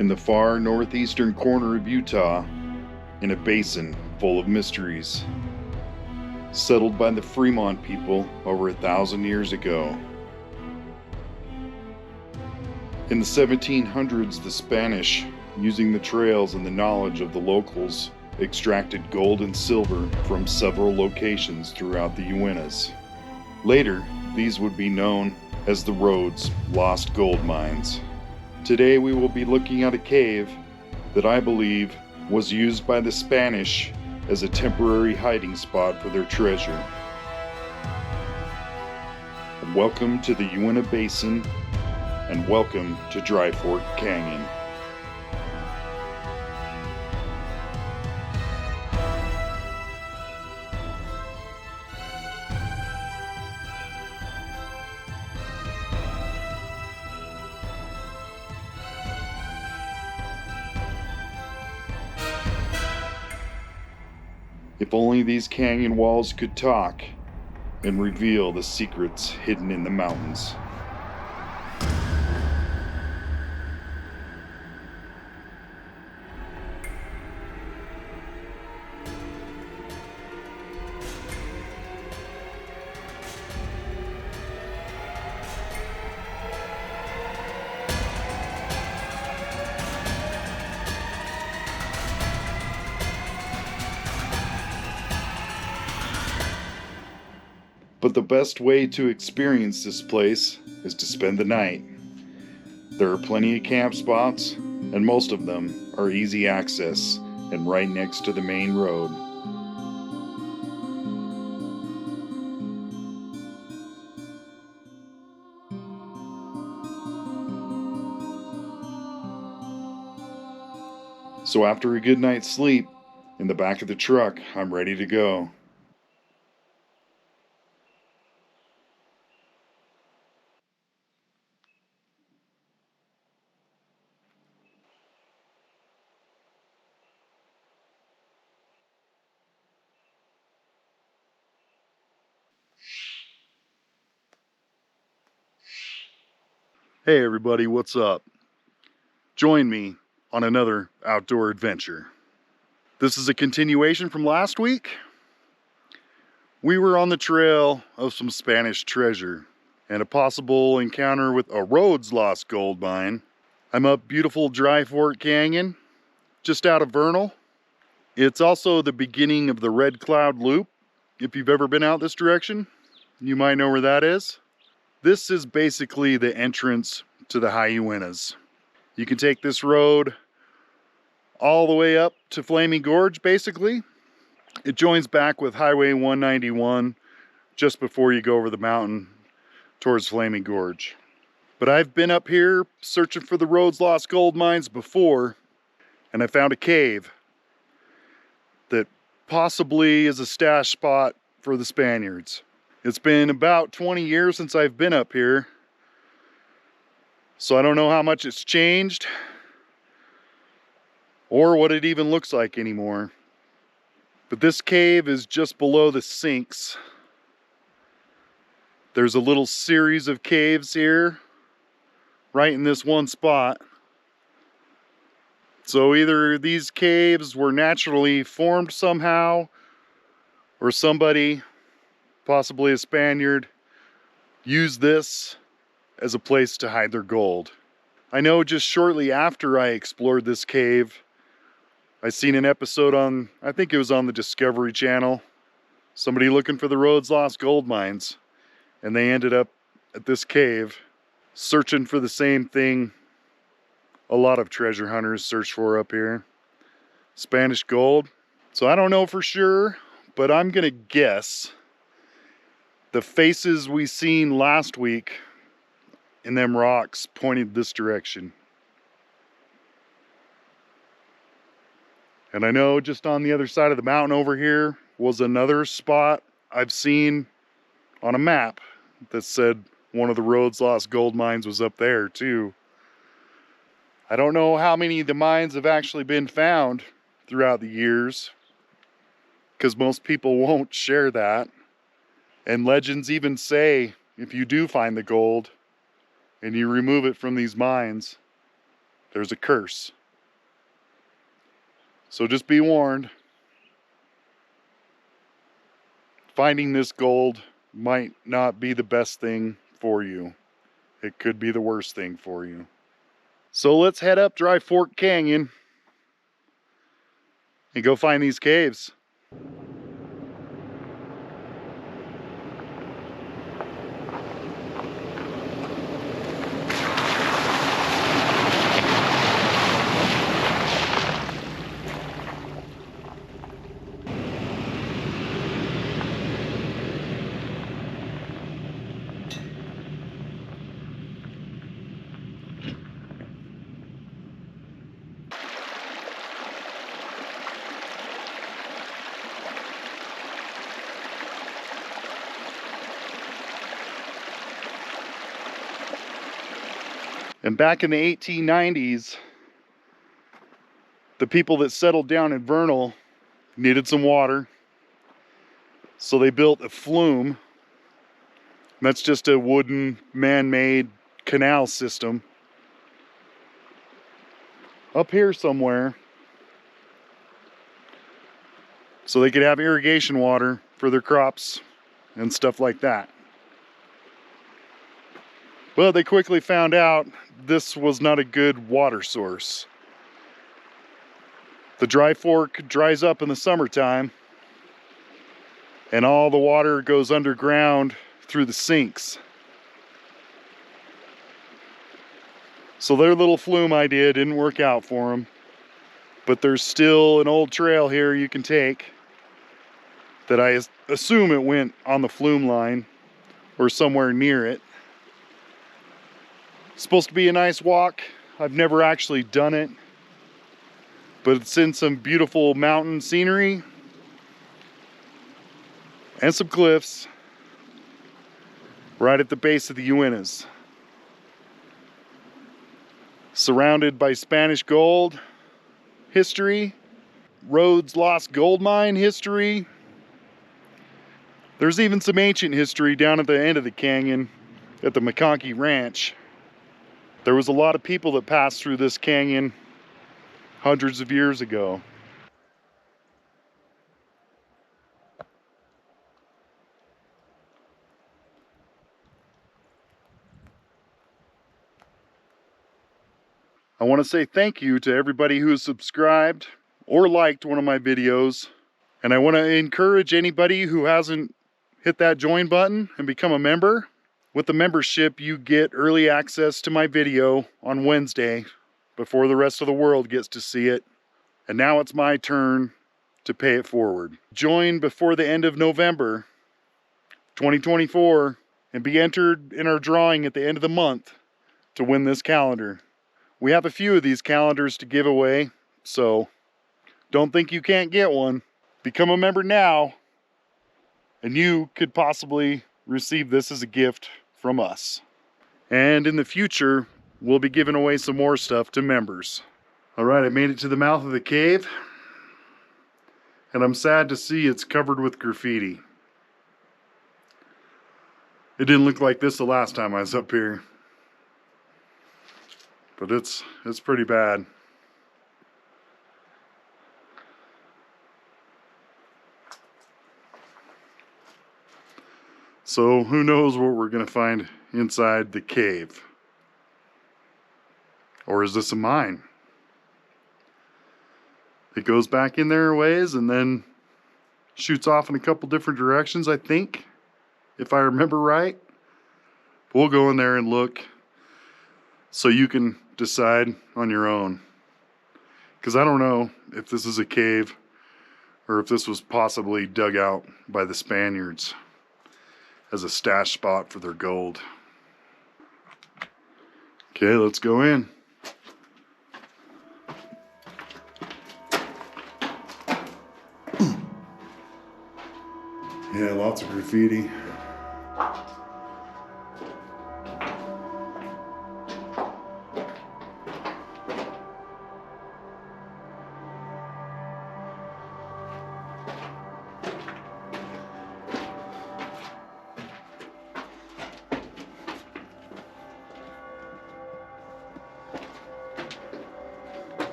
in the far northeastern corner of Utah, in a basin full of mysteries, settled by the Fremont people over 1,000 years ago. In the 1700s, the Spanish, using the trails and the knowledge of the locals, extracted gold and silver from several locations throughout the Uintas. Later, these would be known as the Rhodes Lost Gold Mines. Today we will be looking at a cave that I believe was used by the Spanish as a temporary hiding spot for their treasure. Welcome to the Uinta Basin, and welcome to Dry Fork Canyon. If only these canyon walls could talk and reveal the secrets hidden in the mountains. But the best way to experience this place is to spend the night. There are plenty of camp spots, and most of them are easy access and right next to the main road. So after a good night's sleep, in the back of the truck, I'm ready to go. Hey everybody, what's up? Join me on another outdoor adventure. This is a continuation from last week. We were on the trail of some Spanish treasure and a possible encounter with a Rhodes Lost Gold Mine. I'm up beautiful Dry Fork Canyon, just out of Vernal. It's also the beginning of the Red Cloud Loop. If you've ever been out this direction, you might know where that is. This is basically the entrance to the High Uintas. You can take this road all the way up to Flaming Gorge, basically. It joins back with Highway 191 just before you go over the mountain towards Flaming Gorge. But I've been up here searching for the Rhodes Lost Gold Mines before, and I found a cave that possibly is a stash spot for the Spaniards. It's been about 20 years since I've been up here, so I don't know how much it's changed or what it even looks like anymore. But this cave is just below the sinks. There's a little series of caves here, right in this one spot. So either these caves were naturally formed somehow, or somebody, possibly a Spaniard, used this as a place to hide their gold. I know just shortly after I explored this cave, I seen an episode on, I think it was on the Discovery Channel, somebody looking for the Rhodes Lost Gold Mines, and they ended up at this cave searching for the same thing a lot of treasure hunters search for up here: Spanish gold. So I don't know for sure, but I'm gonna guess the faces we seen last week in them rocks pointed this direction. And I know just on the other side of the mountain over here was another spot I've seen on a map that said one of the Rhodes Lost Gold Mines was up there too. I don't know how many of the mines have actually been found throughout the years, because most people won't share that. And legends even say if you do find the gold and you remove it from these mines, there's a curse. So just be warned. Finding this gold might not be the best thing for you. It could be the worst thing for you. So let's head up Dry Fork Canyon and go find these caves. And back in the 1890s, the people that settled down in Vernal needed some water. So they built a flume. That's just a wooden, man-made canal system up here somewhere, so they could have irrigation water for their crops and stuff like that. But they quickly found out this was not a good water source. The Dry Fork dries up in the summertime, and all the water goes underground through the sinks. So their little flume idea didn't work out for them. But there's still an old trail here you can take that I assume it went on the flume line or somewhere near it. It's supposed to be a nice walk. I've never actually done it, but it's in some beautiful mountain scenery and some cliffs right at the base of the Uintas. Surrounded by Spanish gold history, Rhodes Lost Gold Mine history. There's even some ancient history down at the end of the canyon at the McConkey Ranch. There was a lot of people that passed through this canyon hundreds of years ago. I want to say thank you to everybody who has subscribed or liked one of my videos. And I want to encourage anybody who hasn't hit that join button and become a member. With the membership, you get early access to my video on Wednesday before the rest of the world gets to see it. And now it's my turn to pay it forward. Join before the end of November 2024 and be entered in our drawing at the end of the month to win this calendar. We have a few of these calendars to give away, so don't think you can't get one. Become a member now, and you could possibly receive this as a gift from us. And in the future, we'll be giving away some more stuff to members. All right, I made it to the mouth of the cave, and I'm sad to see it's covered with graffiti. It didn't look like this the last time I was up here, but it's pretty bad. So who knows what we're gonna find inside the cave? Or is this a mine? It goes back in there a ways and then shoots off in a couple different directions, I think, if I remember right. We'll go in there and look so you can decide on your own. Because I don't know if this is a cave or if this was possibly dug out by the Spaniards as a stash spot for their gold. Okay, let's go in. Yeah, lots of graffiti.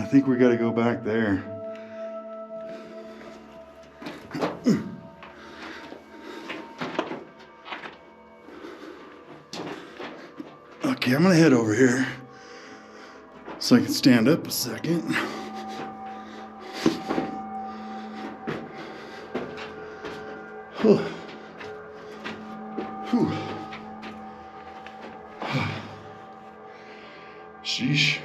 I think we gotta go back there. Okay, I'm gonna head over here so I can stand up a second. Whew. Whew. Sheesh.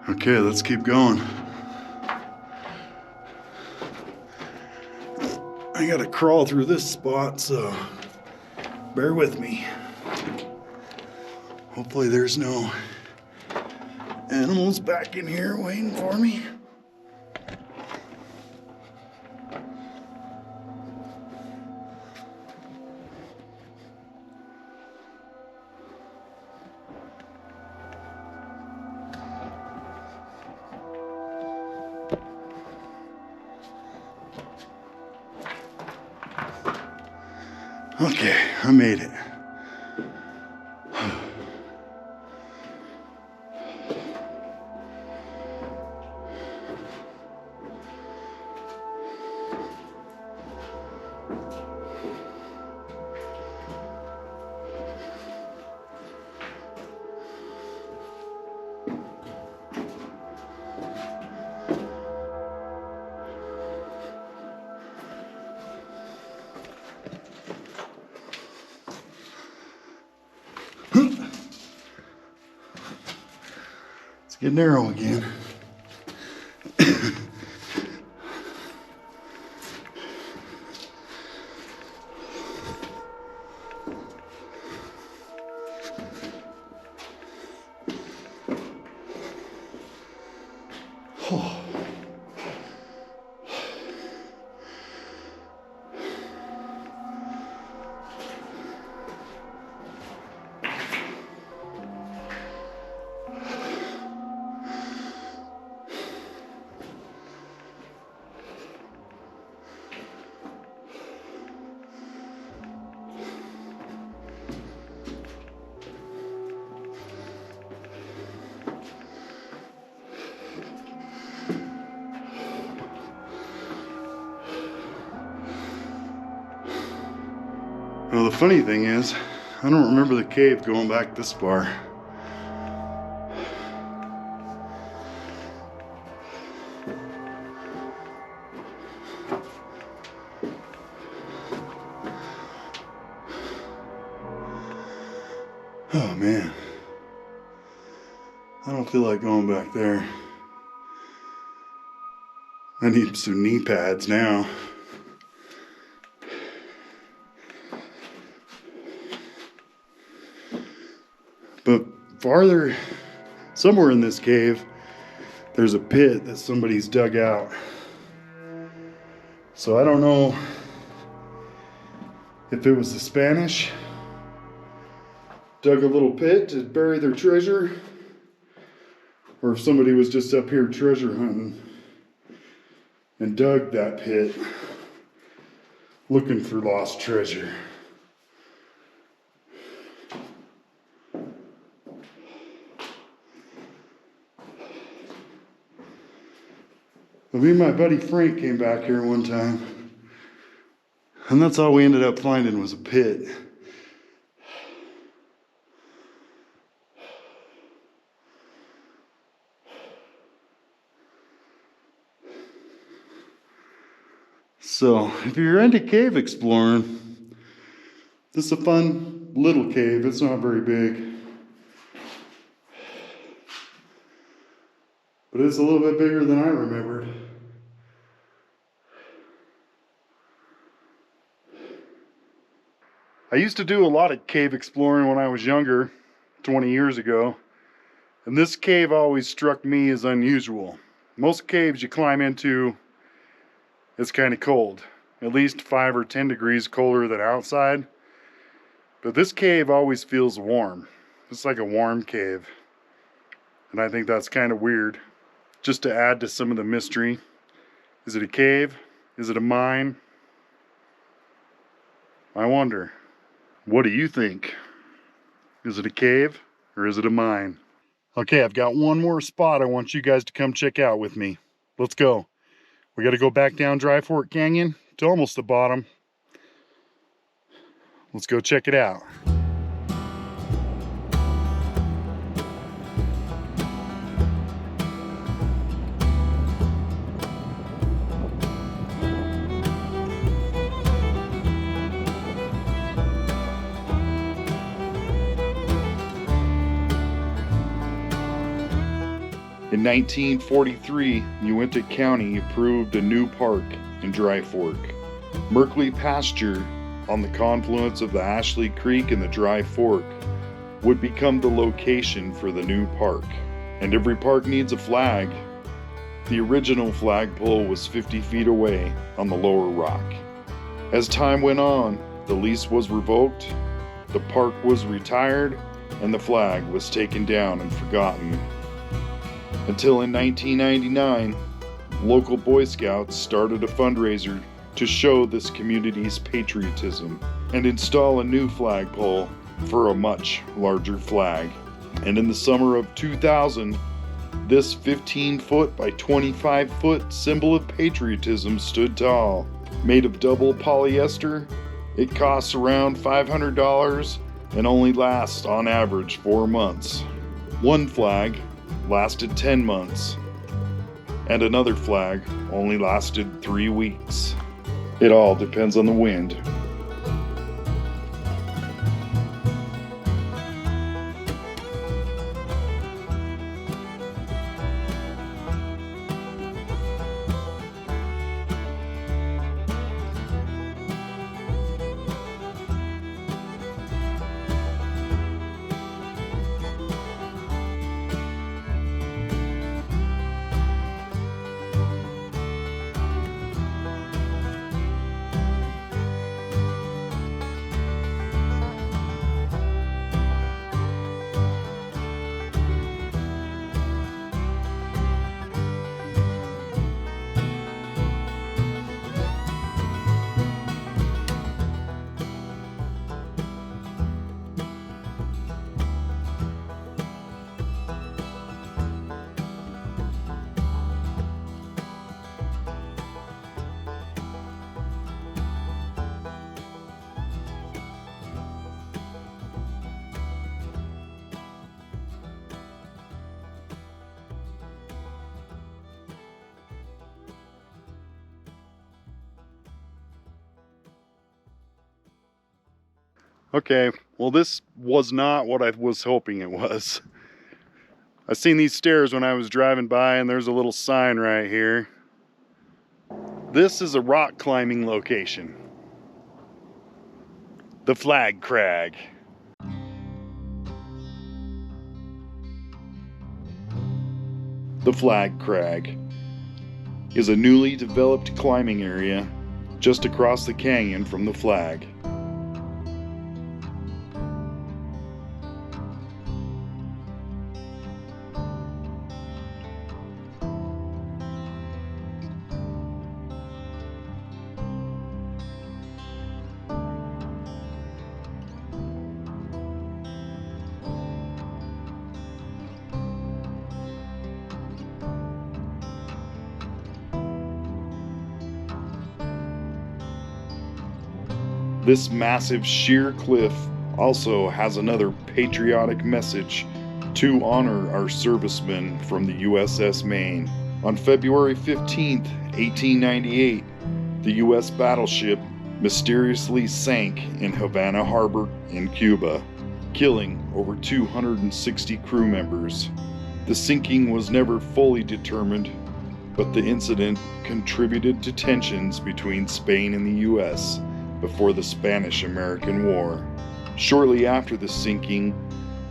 Okay, let's keep going. I gotta crawl through this spot, so bear with me. Hopefully there's no animals back in here waiting for me. Okay, I made it. It's getting narrow again. Oh. Well, the funny thing is, I don't remember the cave going back this far. Oh man, I don't feel like going back there. I need some knee pads now. But farther, somewhere in this cave, there's a pit that somebody's dug out. So I don't know if it was the Spanish dug a little pit to bury their treasure, or if somebody was just up here treasure hunting and dug that pit looking for lost treasure. But me and my buddy Frank came back here one time, and that's all we ended up finding was a pit. So, if you're into cave exploring, this is a fun little cave. It's not very big, but it's a little bit bigger than I remembered. I used to do a lot of cave exploring when I was younger, 20 years ago, and this cave always struck me as unusual. Most caves you climb into, it's kind of cold, at least 5 or 10 degrees colder than outside. But this cave always feels warm. It's like a warm cave. And I think that's kind of weird. Just to add to some of the mystery. Is it a cave? Is it a mine? I wonder. What do you think? Is it a cave or is it a mine? Okay, I've got one more spot I want you guys to come check out with me. Let's go. We got to go back down Dry Fork Canyon to almost the bottom. Let's go check it out. In 1943, Uinta County approved a new park in Dry Fork. Merkley Pasture, on the confluence of the Ashley Creek and the Dry Fork, would become the location for the new park. And every park needs a flag. The original flagpole was 50 feet away on the lower rock. As time went on, the lease was revoked, the park was retired, and the flag was taken down and forgotten. Until in 1999, local Boy Scouts started a fundraiser to show this community's patriotism and install a new flagpole for a much larger flag. And in the summer of 2000, this 15-foot by 25-foot symbol of patriotism stood tall. Made of double polyester, it costs around $500 and only lasts on average 4 months. One flag lasted 10 months, and another flag only lasted 3 weeks. It all depends on the wind. Okay, well this was not what I was hoping it was. I seen these stairs when I was driving by, and there's a little sign right here. This is a rock climbing location. The Flag Crag. The Flag Crag is a newly developed climbing area just across the canyon from the flag. This massive sheer cliff also has another patriotic message to honor our servicemen from the USS Maine. On February 15th, 1898, the US battleship mysteriously sank in Havana Harbor in Cuba, killing over 260 crew members. The sinking was never fully determined, but the incident contributed to tensions between Spain and the US before the Spanish-American War. Shortly after the sinking,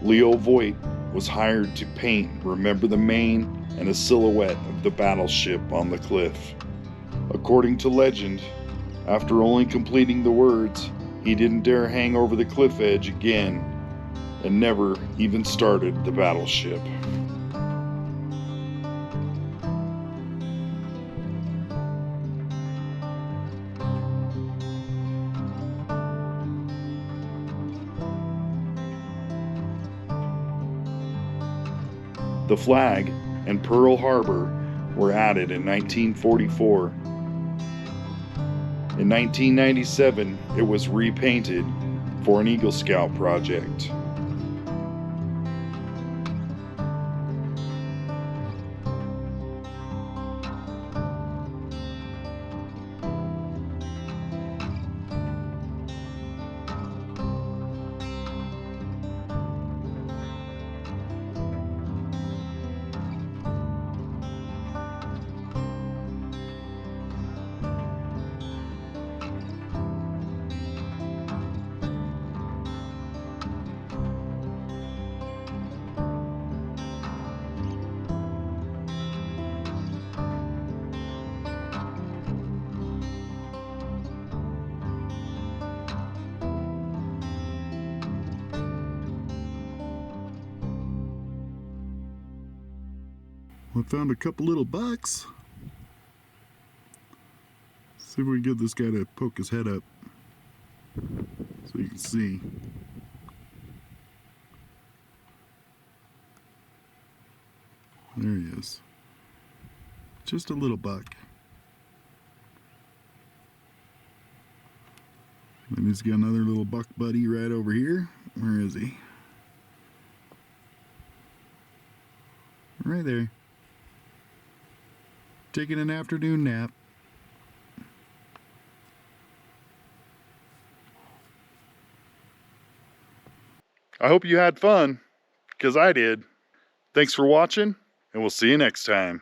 Leo Voigt was hired to paint "Remember the Maine" and a silhouette of the battleship on the cliff. According to legend, after only completing the words, he didn't dare hang over the cliff edge again and never even started the battleship. The flag and Pearl Harbor were added in 1944. In 1997, it was repainted for an Eagle Scout project. I found a couple little bucks. See if we can get this guy to poke his head up so you can see. There he is. Just a little buck. And he's got another little buck buddy right over here. Where is he? Right there. Taking an afternoon nap. I hope you had fun, because I did. Thanks for watching, and we'll see you next time.